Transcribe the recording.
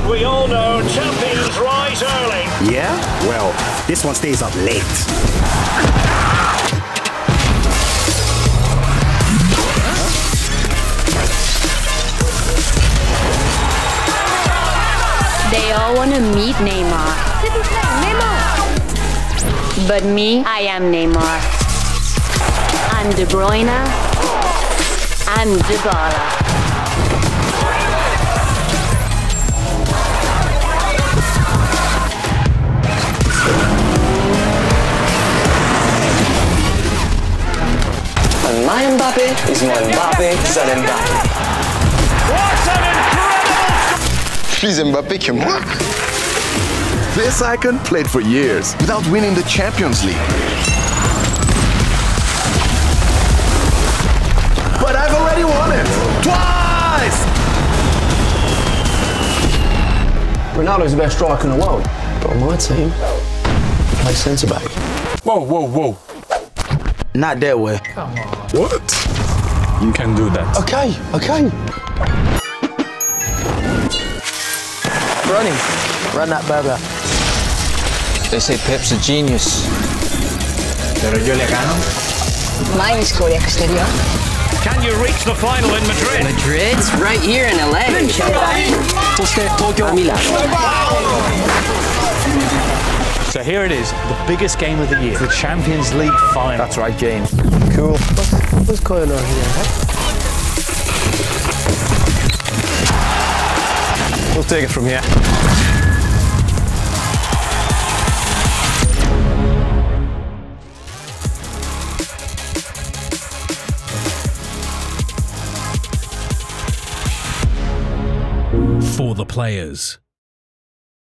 And we all know champions rise early. Yeah? Well, this one stays up late. They all want to meet Neymar. But me, I am Neymar. I'm De Bruyne. I'm Dybala. And my Mbappe is my Mbappe, son Mbappe. What an incredible... Plus Mbappé que moi. This icon played for years without winning the Champions League. But I've already won it! Twice! Ronaldo's the best striker in the world. But on my team, I play centre back. Whoa, whoa, whoa. Not that way. Come on. What? You can do that. Okay, okay. Run that burger. They say Pep's a genius. Pero yo le gano. Mijn scoorde exterior. Can you reach the final in Madrid? Madrid? It's right here in LA. So here it is, the biggest game of the year, the Champions League final. That's right, James. Cool. What's going on here? We'll take it from here. For the players.